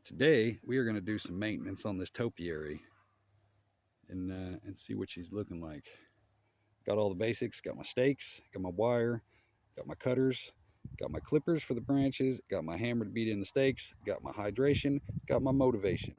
Today we are going to do some maintenance on this topiary and see what she's looking like. Got all the basics, got my stakes, got my wire, got my cutters, got my clippers for the branches, got my hammer to beat in the stakes, got my hydration, got my motivation.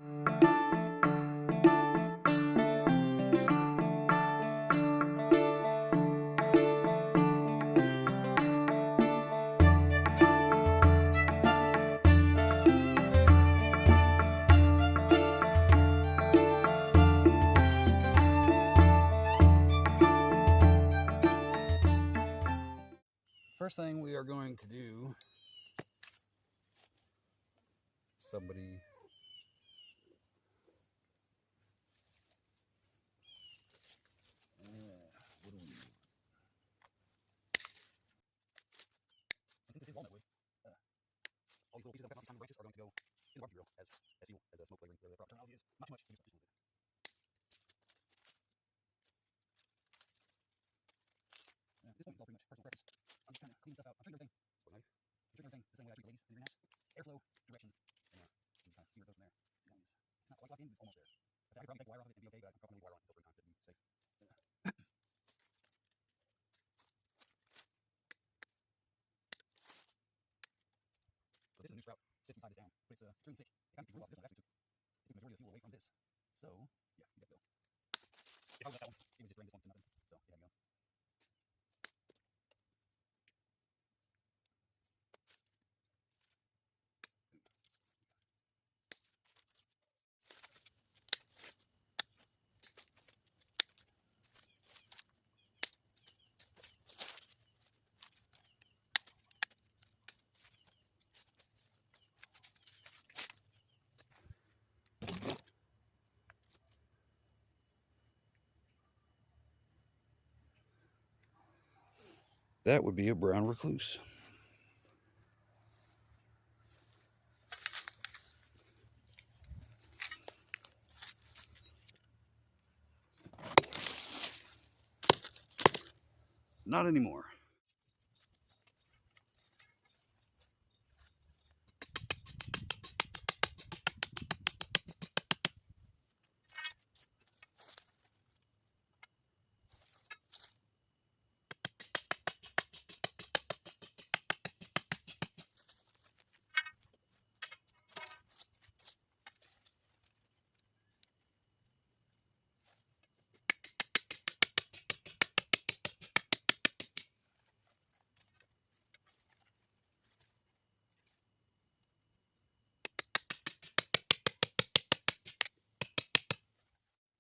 First thing we are going to do, somebody what do we need? Since this is walnut wood, all these little pieces of tiny branches are going to go in the barbecue grill as fuel, as a smoke flavoring. The proper terminology is not too much, just a little bit. At this point, it's all pretty much personal preference. I'm just trying to clean stuff out. I'm treating everything. I'm treating everything the same way I treat the ladies in the greenhouse. Airflow, direction, and you can kind of see where it goes from there. It's not quite locked in, but it's almost there. I could probably take the wire off of it and be okay, but I'm probably leave wire on until 3 times to be safe. So this is a new sprout. Sifty tied this down, but it's extremely thick. It kind of grew off this one. Actually took the majority of the fuel away from this. So yeah, you got to go. If I would let that one, it would just drain this one to nothing. So you got to go. That would be a brown recluse. Not anymore.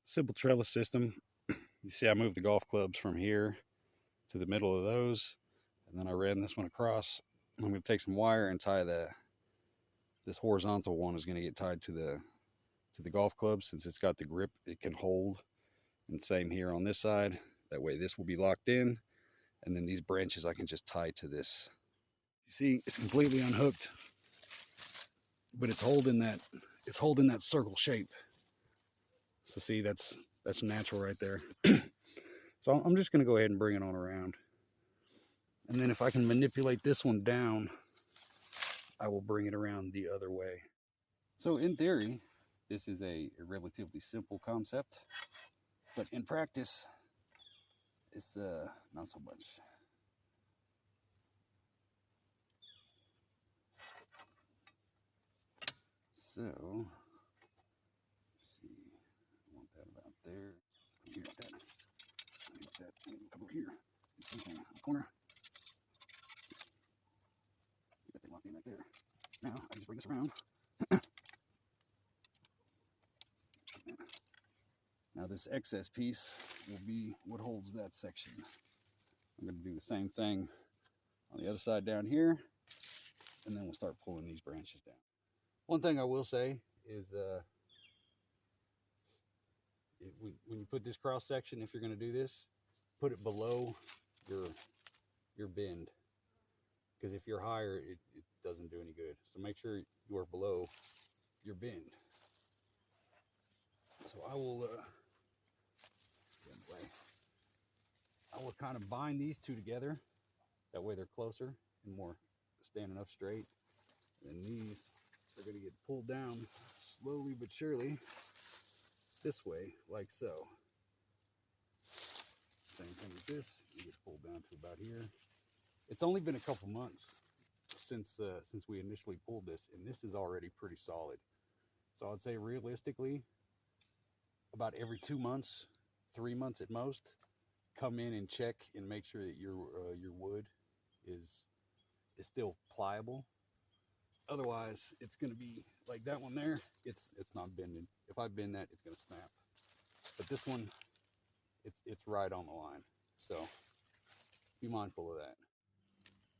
Simple trellis system. You see I moved the golf clubs from here to the middle of those, and then I ran this one across. I'm going to take some wire and tie this horizontal one is going to get tied to the golf club since it's got the grip it can hold. And same here on this side. That way this will be locked in, and then these branches I can just tie to this. You see, it's completely unhooked, but it's holding that circle shape. So see, that's natural right there. So I'm just going to go ahead and bring it on around. And then if I can manipulate this one down, I will bring it around the other way. So in theory, this is a relatively simple concept, but in practice, it's not so much. So, let's see, I want that about there. Here, that over here. Something in the corner. Get that thing locked in right there. Now I just bring this around. Now this excess piece will be what holds that section. I'm going to do the same thing on the other side down here, and then we'll start pulling these branches down. One thing I will say is when you put this cross section, if you're going to do this, put it below your bend, because if you're higher, it doesn't do any good. So make sure you are below your bend. So I will kind of bind these two together. That way they're closer and more standing up straight. And these They're going to get pulled down slowly but surely this way, like so. Same thing with this. You get pulled down to about here. It's only been a couple months since we initially pulled this, and this is already pretty solid. So I'd say realistically, about every 2 months, 3 months at most, come in and check and make sure that your wood is still pliable. Otherwise, it's going to be like that one there. It's not bending. If I bend that, it's going to snap. But this one, it's right on the line. So be mindful of that.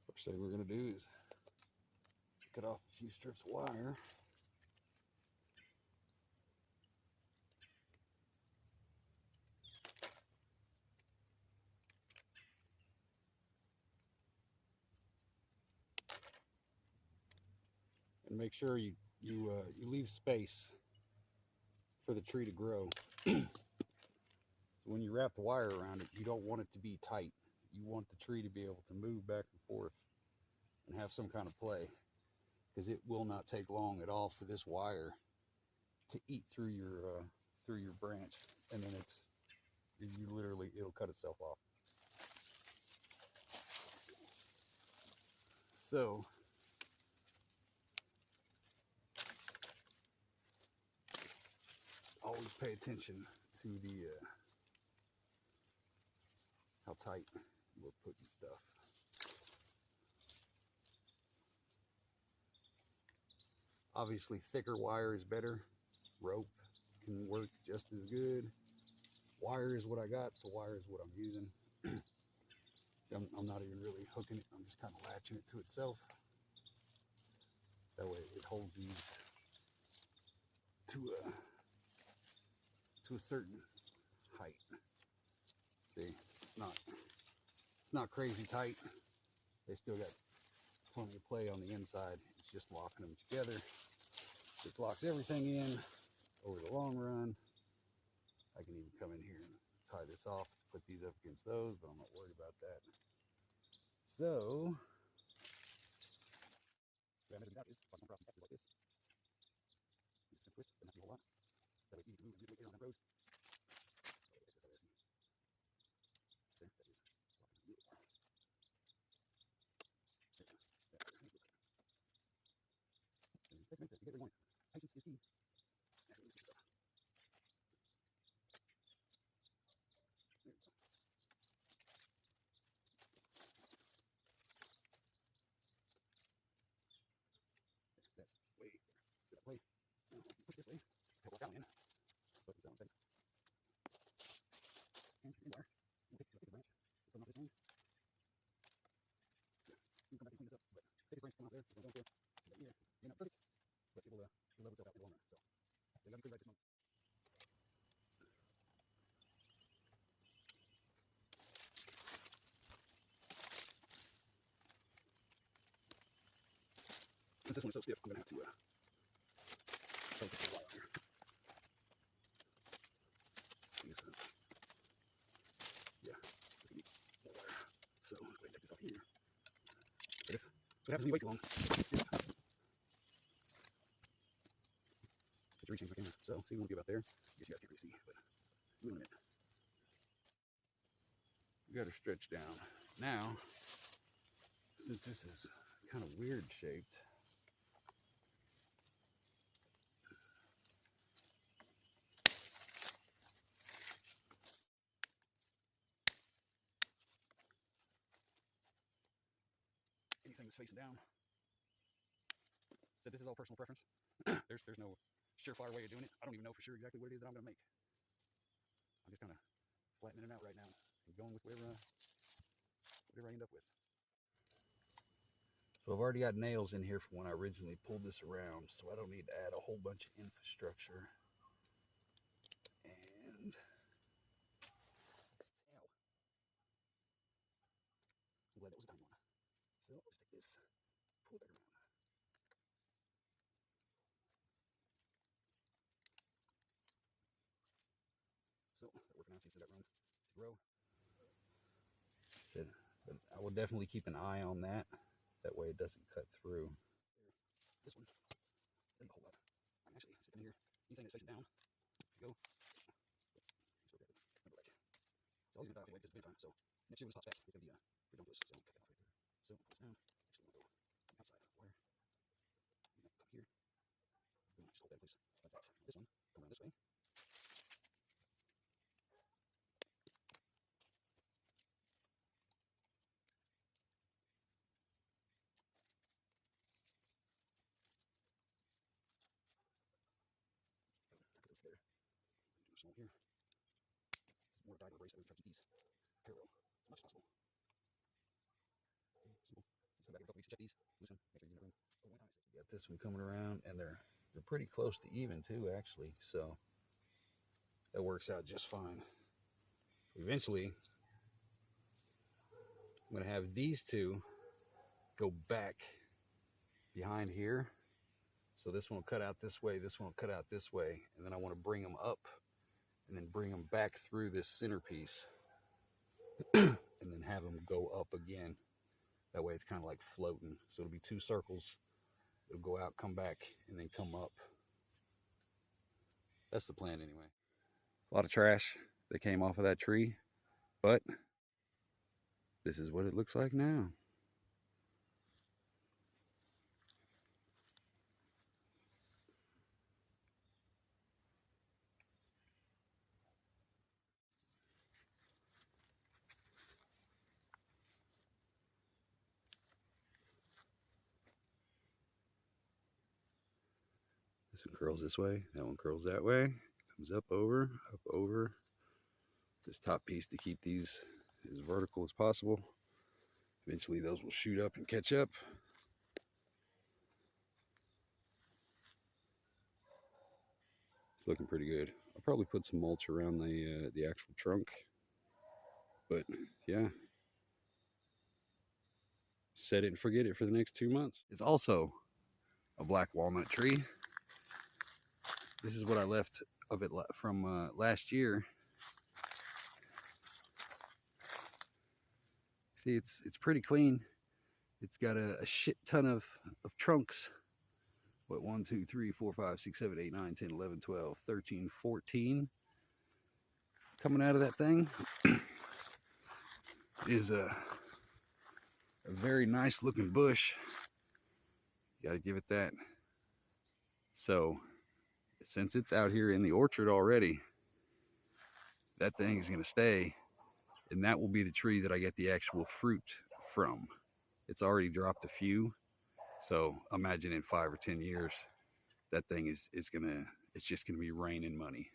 First thing we're going to do is cut off a few strips of wire. And make sure you leave space for the tree to grow. When you wrap the wire around it, you don't want it to be tight. You want the tree to be able to move back and forth and have some kind of play, because it will not take long at all for this wire to eat through your branch, and then it'll cut itself off. So always pay attention to the how tight we're putting stuff. Obviously, thicker wire is better. Rope can work just as good. Wire is what I got, so wire is what I'm using. I'm not even really hooking it. I'm just kind of latching it to itself. That way it holds these to a certain height. See, it's not crazy tight. They still got plenty of play on the inside. It's just locking them together. It locks everything in over the long run. I can even come in here and tie this off to put these up against those, but I'm not worried about that. So, the way I measure these out is, so I come across some X's like this. You just twist, doesn't have to be a whole lot. That way you can move and get air on that road. There, that is locking a little more. And it takes a minute to get where you want it. Patience is key. Actually, let me see this off. There we go. That's way there. That's way. Now, if you push this way, it'll walk down in. But down second. And in wire. We'll take the branch. It's not this end. You can come back and clean this up, but take this branch, come out there, it's going to go up there. Here, you're not perfect, but it'll level itself out in the long run. So, they got me pretty right this moment. Since this one is so stiff, I'm going to have to put the wire on here. Yeah, this will need more wire. So let's go ahead and take this off here. There it is. So what happens when you wait too long? It's stiff. Put your reach in for camera. So see, we won't be about there. I guess you guys can't really see, but in a minute. We got her stretched down. Now, since this is kind of weird shaped, anything that's facing down. So this is all personal preference. There's no surefire way of doing it. I don't even know for sure exactly what it is that I'm going to make. I'm just kind of flattening it out right now and going with whatever I end up with. So I've already got nails in here from when I originally pulled this around, so I don't need to add a whole bunch of infrastructure. And ow. I'm glad that was a tiny one. So I'll just take this, pull it back around. So working on seeds that room to grow. But I will definitely keep an eye on that. That way it doesn't cut through. This one. anything that's facing down, you go. So we're good. Remember, like, it's always gonna die anyway because it's winter time. So next year when this pops back, it's gonna be ridiculous. So cut that off right there. So pull this down. Actually, I'm gonna go outside of the wire. Come here. Boom, just hold that in place like that. This one, come around this way. I put those together. Do this one here. More diagonal brace. I'm gonna try to keep these parallel as much as possible. Simple. Just come back in a couple weeks to check these. Loosen. Make sure you get room. Got this one coming around, and they're pretty close to even too, actually. So that works out just fine. Eventually, I'm gonna have these two go back behind here. So this one will cut out this way, this one will cut out this way, and then I want to bring them up and then bring them back through this centerpiece and then have them go up again. That way it's kind of like floating. So it'll be two circles. It'll go out, come back, and then come up. That's the plan anyway. A lot of trash that came off of that tree, but this is what it looks like now. This one curls this way, that one curls that way, comes up, over, this top piece to keep these as vertical as possible. Eventually those will shoot up and catch up. It's looking pretty good. I'll probably put some mulch around the actual trunk, but yeah, set it and forget it for the next 2 months. It's also a black walnut tree. This is what I left of it from last year. See, it's pretty clean. It's got a shit ton of trunks. What, 1, 2, 3, 4, 5, 6, 7, 8, 9, 10, 11, 12, 13, 14 coming out of that thing. Is a very nice looking bush. You gotta give it that. So since it's out here in the orchard already, that thing is gonna stay, and that will be the tree that I get the actual fruit from. It's already dropped a few, so imagine in 5 or 10 years, that thing is just gonna be raining money.